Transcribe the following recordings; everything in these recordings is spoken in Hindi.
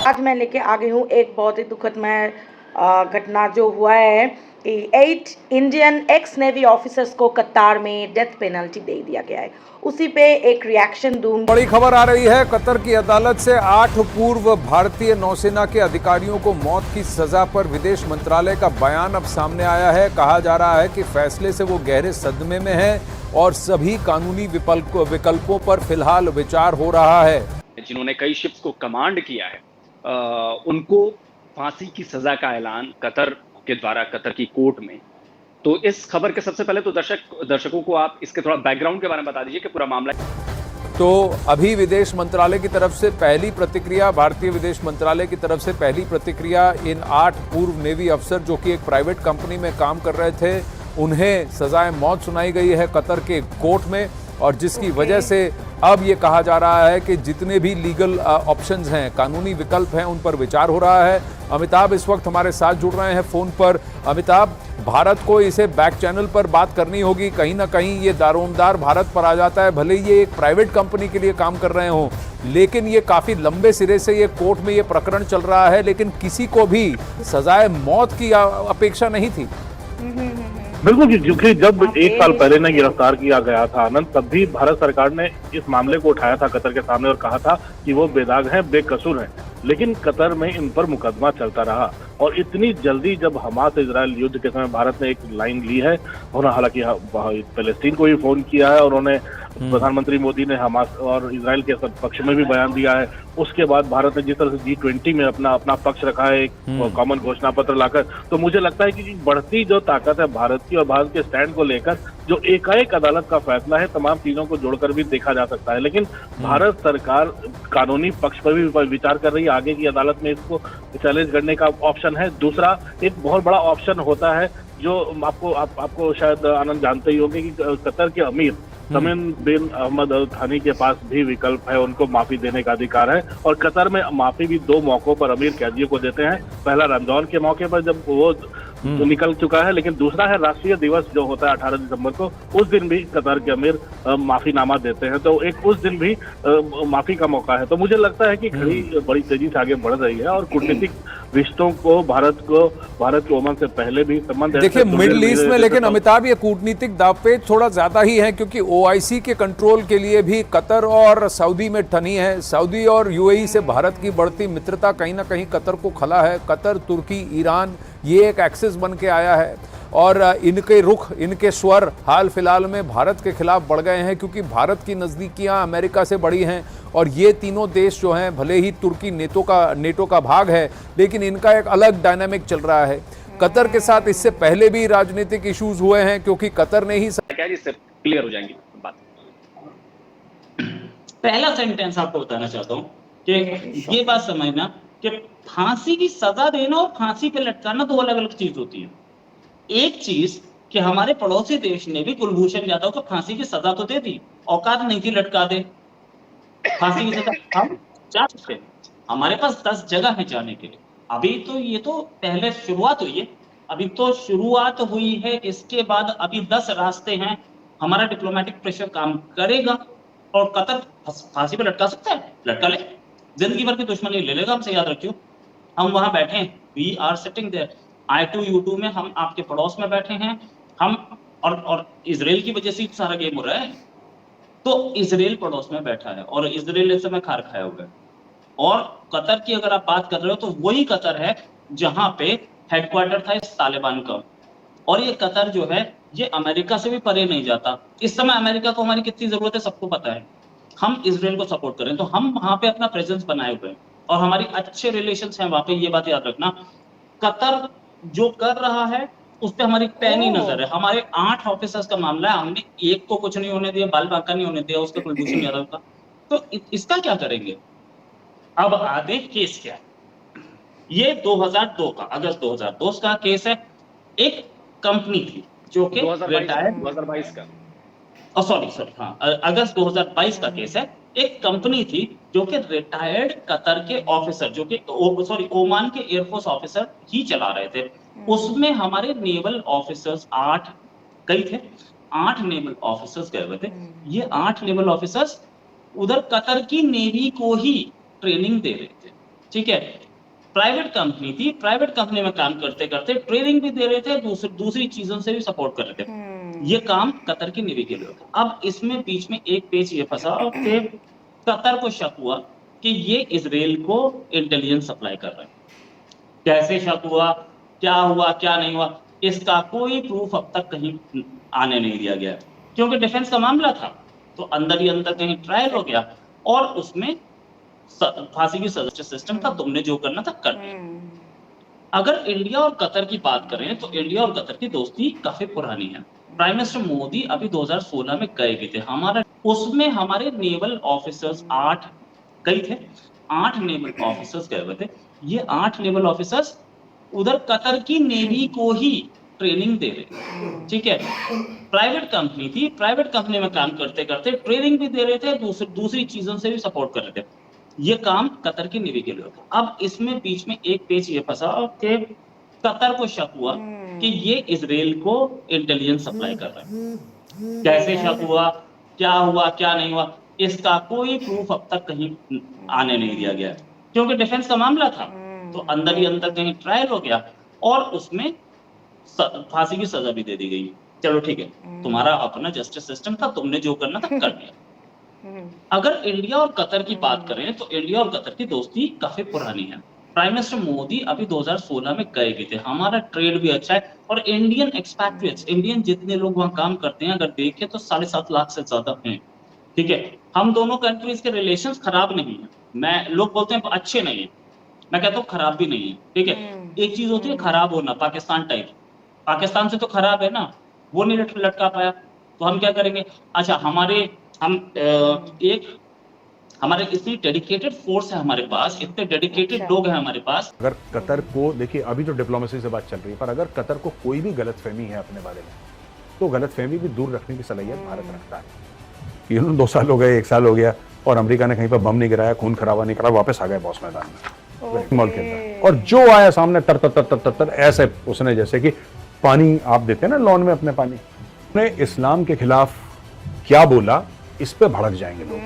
आज मैं लेके आ गई हूँ एक बहुत ही दुखदमय घटना जो हुआ है कि 8 इंडियन एक्स नेवी ऑफिसर्स को कतार में डेथ पेनल्टी दे दिया गया है। उसी पे एक रिएक्शन दूंगी। बड़ी खबर आ रही है। कतर की अदालत से 8 पूर्व भारतीय नौसेना के अधिकारियों को मौत की सजा पर विदेश मंत्रालय का बयान अब सामने आया है। कहा जा रहा है कि फैसले से वो गहरे सदमे में है और सभी कानूनी विकल्पों पर फिलहाल विचार हो रहा है। जिन्होंने कई शिप्स को कमांड किया है उनको फांसी की सजा का ऐलान कतर के द्वारा कतर की कोर्ट में। तो इस खबर के सबसे पहले तो दर्शकों को आप इसके थोड़ा बैकग्राउंड के बारे में बता दीजिए कि पूरा मामला। तो अभी विदेश मंत्रालय की तरफ से पहली प्रतिक्रिया, भारतीय विदेश मंत्रालय की तरफ से पहली प्रतिक्रिया, इन 8 पूर्व नेवी अफसर जो कि एक प्राइवेट कंपनी में काम कर रहे थे, उन्हें सजाए मौत सुनाई गई है कतर के कोर्ट में। और जिसकी वजह से अब ये कहा जा रहा है कि जितने भी लीगल ऑप्शंस हैं, कानूनी विकल्प हैं, उन पर विचार हो रहा है। अमिताभ इस वक्त हमारे साथ जुड़ रहे हैं फोन पर। अमिताभ, भारत को इसे बैक चैनल पर बात करनी होगी। कहीं ना कहीं ये दारोमदार भारत पर आ जाता है। भले ये एक प्राइवेट कंपनी के लिए काम कर रहे हों, लेकिन ये काफी लंबे सिरे से ये कोर्ट में ये प्रकरण चल रहा है, लेकिन किसी को भी सजाए मौत की अपेक्षा नहीं थी। बिल्कुल जी, क्योंकि जब 1 साल पहले ने गिरफ्तार किया गया था आनंद, तब भी भारत सरकार ने इस मामले को उठाया था कतर के सामने और कहा था कि वो बेदाग हैं, बेकसूर हैं। लेकिन कतर में इन पर मुकदमा चलता रहा और इतनी जल्दी जब हमास इजराइल युद्ध के समय भारत ने एक लाइन ली है, उन्होंने हालांकि फलस्तीन को भी फोन किया है और उन्होंने प्रधानमंत्री मोदी ने हमास और इजराइल के पक्ष में भी बयान दिया है। उसके बाद भारत ने जिस तरह से G20 में अपना पक्ष रखा है, एक कॉमन घोषणा पत्र लाकर, तो मुझे लगता है कि बढ़ती जो ताकत है भारत की और भारत के स्टैंड को लेकर जो एकाएक अदालत का फैसला है, तमाम चीजों को जोड़कर भी देखा जा सकता है। लेकिन भारत सरकार कानूनी पक्ष पर भी विचार कर रही है। आगे की अदालत में इसको चैलेंज करने का ऑप्शन है। दूसरा एक बहुत बड़ा ऑप्शन होता है जो आपको शायद आनंद जानते ही होंगे कि कतर के अमीर तमीम बिन अहमद अल थानी के पास भी विकल्प है, उनको माफी देने का अधिकार है। और कतर में माफी भी 2 मौकों पर अमीर कैदियों को देते हैं। पहला रमजान के मौके पर जब वो निकल चुका है, लेकिन दूसरा है राष्ट्रीय दिवस जो होता है 18 दिसंबर को, उस दिन भी कतर के अमीर माफीनामा देते हैं। तो एक उस दिन भी माफी का मौका है। तो मुझे लगता है कि घड़ी बड़ी तेजी से आगे बढ़ रही है और कूटनीतिक रिश्तों को भारत के ओमान से पहले भी संबंध है। देखिए मिडिल ईस्ट में, लेकिन अमिताभ ये कूटनीतिक दावपेच थोड़ा ज्यादा ही है, क्योंकि OIC के कंट्रोल के लिए भी कतर और सऊदी में ठनी है। सऊदी और UAE से भारत की बढ़ती मित्रता कहीं ना कहीं कतर को खला है। कतर, तुर्की, ईरान, ये एक एक्सिस बन के आया है और इनके रुख, इनके स्वर हाल फिलहाल में भारत के खिलाफ बढ़ गए हैं, क्योंकि भारत की नज़दीकियां अमेरिका से बढ़ी हैं। और ये तीनों देश जो हैं, भले ही तुर्की नेटो का भाग है, लेकिन इनका एक अलग डायनामिक चल रहा है। कतर के साथ इससे पहले भी राजनीतिक इश्यूज हुए हैं, क्योंकि कतर ने ही जिससे क्लियर हो जाएंगी बात। पहला सेंटेंस आपको बताना चाहता हूं कि ये बात समझना कि फांसी की सजा देना और फांसी पे लटकाना 2 अलग अलग चीज होती है। एक चीज कि हमारे पड़ोसी देश ने भी कुलभूषण जाधव को फांसी की सजा तो दे दी, औकात नहीं थी लटका दे। फांसी की सजा हम जा सकते हैं, हमारे पास 10 जगह है जाने के लिए। अभी तो ये तो पहले शुरुआत हुई है, अभी तो शुरुआत हुई है। इसके बाद अभी 10 रास्ते हैं। हमारा डिप्लोमेटिक प्रेशर काम करेगा और कतर फांसी पे लटका सकता है, लटका ले, जिंदगी भर की दुश्मनी ले लेगा हमसे, याद रखियो। हम वहां बैठे हैं, we are sitting there, I2U2 में हम आपके पड़ोस में बैठे हैं। हम और इजराइल की वजह से सारा गेम हो रहा है। तो इजराइल पड़ोस में बैठा है और इजराइल इस समय खार खाया हुआ है। और कतर की अगर आप बात कर रहे हो तो वही कतर है जहां पे हेडक्वार्टर था इस तालिबान का। और ये कतर जो है ये अमेरिका से भी परे नहीं जाता। इस समय अमेरिका को हमारी कितनी जरूरत है सबको पता है। हम इजराइल को सपोर्ट करें तो हम वहां पे अपना प्रेजेंस बनाए हुए हैं और हमारी अच्छे रिलेशंस हैं वहां पे, ये बात याद रखना। कतर जो कर रहा है उस पर हमारी पैनी नजर है। हमारे 8 ऑफिसर्स का मामला है, हमने एक को कुछ नहीं होने दिया, बाल बांका नहीं होने दिया उसके कुलभूषण यादव का। तो इसका क्या करेंगे? अब आगे केस क्या है? ये 2002 का, अगस्त 2002 का केस है। एक कंपनी थी जो कि 2022 का, सॉरी हाँ, अगस्त 2022 का केस है। एक कंपनी थी जो कि रिटायर्ड कतर के ऑफिसर, जो कि ओमान के एयरफोर्स ऑफिसर ही चला रहे थे। उसमें हमारे नेवल ऑफिसर्स 8 गए थे, 8 नेवल ऑफिसर्स गए हुए थे। ये 8 नेवल ऑफिसर्स उधर कतर की नेवी को ही ट्रेनिंग दे रहे थे। ठीक है, प्राइवेट कंपनी थी, प्राइवेट कंपनी में काम करते करते ट्रेनिंग भी दे रहे थे, दूसरी चीजों से भी सपोर्ट कर रहे थे। ये काम कतर की नेवी के लिए होता। अब इसमें बीच में एक पेच ये फंसा कि कतर को शक हुआ कि ये इजराइल को इंटेलिजेंस सप्लाई कर रहे हैं। कैसे शक हुआ, क्या हुआ, क्या नहीं हुआ, इसका कोई प्रूफ अब तक कहीं आने नहीं दिया गया, क्योंकि डिफेंस का मामला था, तो अंदर ही अंदर कहीं ट्रायल हो गया और उसमें फांसी की सजा सिस्टम था, तुमने जो करना था कर दिया। अगर इंडिया और कतर की बात करें तो इंडिया और कतर की दोस्ती काफी पुरानी है। प्राइम मिनिस्टर मोदी अभी 2016 में गए भी थे, उसमें हमारे नेवल ऑफिसर्स 8 गए थे, 8 नेवल ऑफिसर्स गए हुए थे। ये 8 नेवल ऑफिसर्स उधर कतर की नेवी को ही ट्रेनिंग दे रहे, ठीक है, प्राइवेट कंपनी थी, प्राइवेट कंपनी में काम करते करते ट्रेनिंग भी दे रहे थे, दूसरी चीजों से भी सपोर्ट कर रहे थे। ये काम कतर की नेवी के लिए होता। अब इसमें बीच में एक पेच ये फंसा कि कतर को शक हुआ कि ये इजराइल को इंटेलिजेंस सप्लाई कर रहा है। कैसे शक हुआ, क्या हुआ, क्या नहीं हुआ, इसका कोई प्रूफ अब तक कहीं आने नहीं दिया गया, क्योंकि डिफेंस का मामला था, तो अंदर ही अंदर कहीं ट्रायल हो गया और उसमें फांसी की सजा भी दे दी गई। चलो ठीक है, तुम्हारा अपना जस्टिस सिस्टम था, तुमने जो करना था कर दिया। अगर इंडिया और कतर की बात करें तो इंडिया और कतर की दोस्ती काफी पुरानी है। प्राइम मिनिस्टर मोदी अभी 2016 में गए भी थे, हमारा ट्रेड भी अच्छा है और इंडियन एक्सपैट्रिएट्स, इंडियन जितने लोग वहां काम करते हैं अगर देखें तो 7.5 लाख से ज्यादा हैं, ठीक है। हम दोनों कंट्रीज के रिलेशंस खराब नहीं है, मैं लोग बोलते हैं अच्छे नहीं है, मैं कहता हूँ खराब भी नहीं है, ठीक है। एक चीज होती है खराब होना, पाकिस्तान टाइप, पाकिस्तान से तो खराब है ना, वो नहीं लटका पाया, तो हम क्या करेंगे। अच्छा, हमारे इतनी डेडिकेटेड फोर्स है हमारे पास, इतने डेडिकेटेड लोग हैं हमारे पास। अगर कतर को देखिए, अभी तो डिप्लोमेसी से बात चल रही है, पर अगर कतर को कोई भी गलतफहमी है अपने बारे में, तो गलतफहमी भी दूर रखने की सलाहियत भारत रखता है। ये 2 साल हो गए, 1 साल हो गया और अमेरिका ने कहीं पर बम नहीं गिराया, खून खराबा नहीं करा, वापस आ गए बॉस मैदान में मॉल के अंदर, और जो आया सामने तर तर तर तर तर ऐसे उसने जैसे कि पानी आप देते हैं ना लॉन में अपने पानी, उसने इस्लाम के खिलाफ क्या बोला, इस पे भड़क जाएंगे लोग,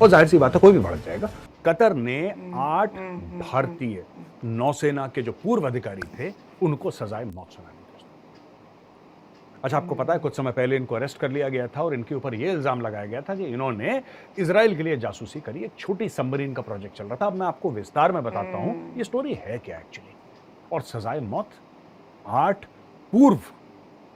और जाहिर सी बात है कोई भी भड़क जाएगा। कतर ने 8 भारतीय नौसेना के जो पूर्व अधिकारी थे उनको सजाए मौत सुनाई। अच्छा, आपको पता है कुछ समय पहले इनको अरेस्ट कर लिया गया था और इनके ऊपर यह इल्जाम लगाया गया था कि इन्होंने इजराइल के लिए जासूसी करी। एक छोटी सबमरीन का प्रोजेक्ट चल रहा था। अब मैं आपको विस्तार में बताता हूं ये स्टोरी है क्या एक्चुअली। और सजाए मौत 8 पूर्व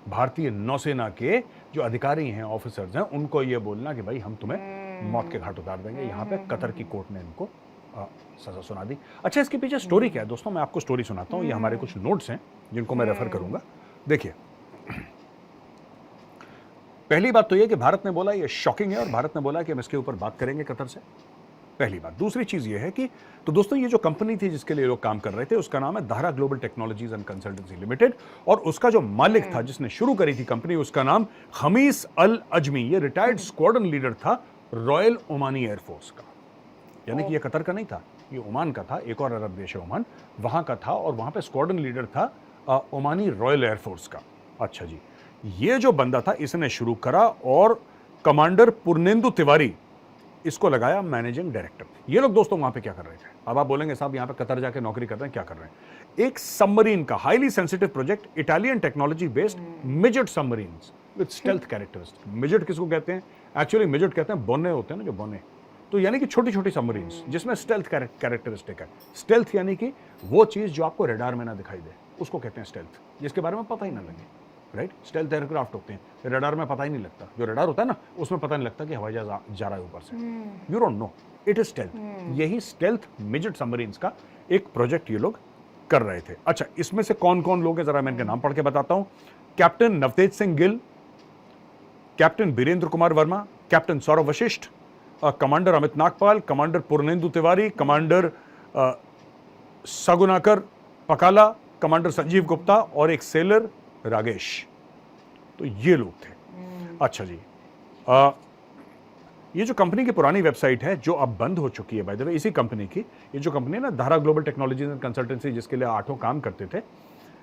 भारतीय नौसेना के जो अधिकारी हैं, ऑफिसर्स हैं, उनको ये बोलना कि भाई हम तुम्हें मौत के घाट उतार देंगे। यहां पे कतर की कोर्ट ने इनको सजा सुना दी। अच्छा, इसके पीछे स्टोरी क्या है दोस्तों, मैं आपको स्टोरी सुनाता हूं। ये हमारे कुछ नोट्स हैं जिनको मैं रेफर करूंगा। देखिए, पहली बात तो ये कि भारत ने बोला ये शॉकिंग है और भारत ने बोला कि हम इसके ऊपर बात करेंगे कतर से, पहली बात। दूसरी चीज ये है कि तो दोस्तों ये जो कंपनी थी जिसके लिए लोग काम कर रहे थे उसका नाम है Dahra global technologies and consultancy limited, और उसका जो मालिक था जिसने शुरू करी थी कंपनी, उसका नाम खमीस अल अजमी, ये रिटायर्ड स्क्वाड्रन लीडर था रॉयल ओमानी एयरफोर्स का। यानी कि ये कतर का नहीं था, ये ओमान का था, एक और अरब देश है ओमान, वहां का था, और वहां पे स्क्वाड्रन लीडर था ओमानी रॉयल एयरफोर्स का। अच्छा जी, ये जो बंदा था इसने शुरू करा और कमांडर पूर्णेंदु तिवारी इसको लगाया मैनेजिंग डायरेक्टर। ये लोग दोस्तों वहां पे क्या कर रहे थे? अब आप बोलेंगे साहब यहाँ पे कतर जाके नौकरी कर रहे हैं, क्या कर रहे हैं? एक सबमरीन का highly sensitive project, Italian technology based मिजेट submarines with stealth characteristic. मिजेट किसको कहते हैं? एक्चुअली मिजेट कहते हैं बोने होते हैं ना, जो बोने, तो यानी कि छोटी छोटी सबमरीन्स जिसमें स्टेल्थ कैरेक्टरिस्टिक है। स्टेल्थ यानी कि वो चीज जो आपको रडार में ना दिखाई दे, उसको कहते हैं स्टेल्थ, जिसके बारे में पता ही ना लगे, राइट? स्टेल्थ एयरक्राफ्ट होते हैं, रडार में पता ही नहीं लगता। जो रडार होता है ना, उसमें पता नहीं लगता कि हवाई जहाज जा रहा है ऊपर से, you don't know, it is stealth. यही स्टेल्थ मिजेट सबमरीन्स का एक प्रोजेक्ट ये लोग कर रहे थे। अच्छा, इसमें से कौन कौन लोग हैं जरा मैं इनके नाम पढ़ के बताता हूं। Captain Navtej Singh Gill, captain Birendra Kumar Verma, captain Saurabh Vashisht, commander Amit Nagpal, commander Purnendu Tiwari, commander Sugunakar Pakala, commander Sanjeev Gupta और एक सेलर रागेश। तो ये लोग थे। अच्छा जी, ये जो कंपनी की पुरानी वेबसाइट है जो अब बंद हो चुकी है, बाय द वे, इसी कंपनी की, ये जो कंपनी है ना Dahra global technologies and consultancy, जिसके लिए 8 काम करते थे।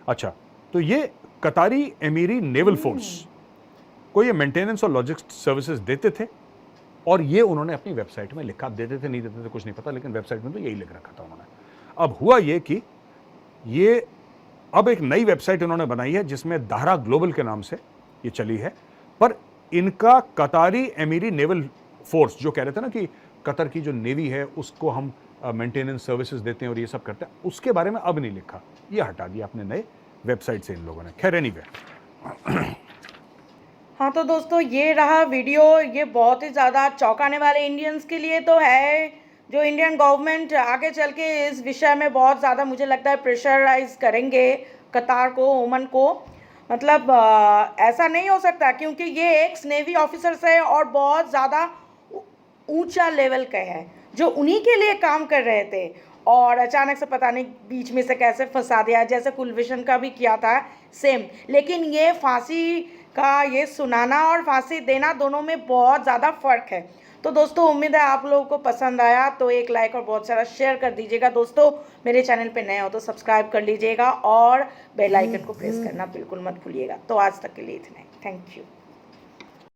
अच्छा, तो ये कतारी एमीरी नेवल फोर्स को ये मेंटेनेंस और लॉजिस्टिक्स सर्विसेज देते थे, और ये उन्होंने अपनी वेबसाइट में लिखा, देते थे नहीं देते थे कुछ नहीं पता, लेकिन वेबसाइट में तो यही लिख रखा था उन्होंने। अब हुआ ये कि ये अब एक नई वेबसाइट इन्होंने बनाई है जिसमें दाहरा ग्लोबल के नाम से ये चली है, पर इनका कतारी एमीरी नेवल फोर्स, जो कह रहे थे ना कि कतर की जो नेवी है उसको हम मेंटेनेंस सर्विसेज देते हैं और ये सब करते हैं, उसके बारे में अब नहीं लिखा, ये हटा दिया अपने नए वेबसाइट से इन लोगों ने। खैर एनीवे, हाँ तो दोस्तों ये रहा वीडियो। ये बहुत ही ज़्यादा चौंकाने वाले इंडियंस के लिए तो है, जो इंडियन गवर्नमेंट आगे चल के इस विषय में बहुत ज़्यादा मुझे लगता है प्रेशराइज करेंगे कतार को, ओमन को। मतलब ऐसा नहीं हो सकता क्योंकि ये एक्स नेवी ऑफिसर्स है और बहुत ज़्यादा ऊंचा लेवल का है जो उन्हीं के लिए काम कर रहे थे, और अचानक से पता नहीं बीच में से कैसे फंसा दिया, जैसे कुलभूषण का भी किया था सेम। लेकिन ये फांसी का ये सुनाना और फांसी देना दोनों में बहुत ज़्यादा फ़र्क है। तो दोस्तों उम्मीद है आप लोगों को पसंद आया, तो एक लाइक और बहुत सारा शेयर कर दीजिएगा। दोस्तों मेरे चैनल पे नए हो तो सब्सक्राइब कर लीजिएगा और बेल आइकन को प्रेस करना बिल्कुल मत भूलिएगा। तो आज तक के लिए इतना ही, थैंक यू।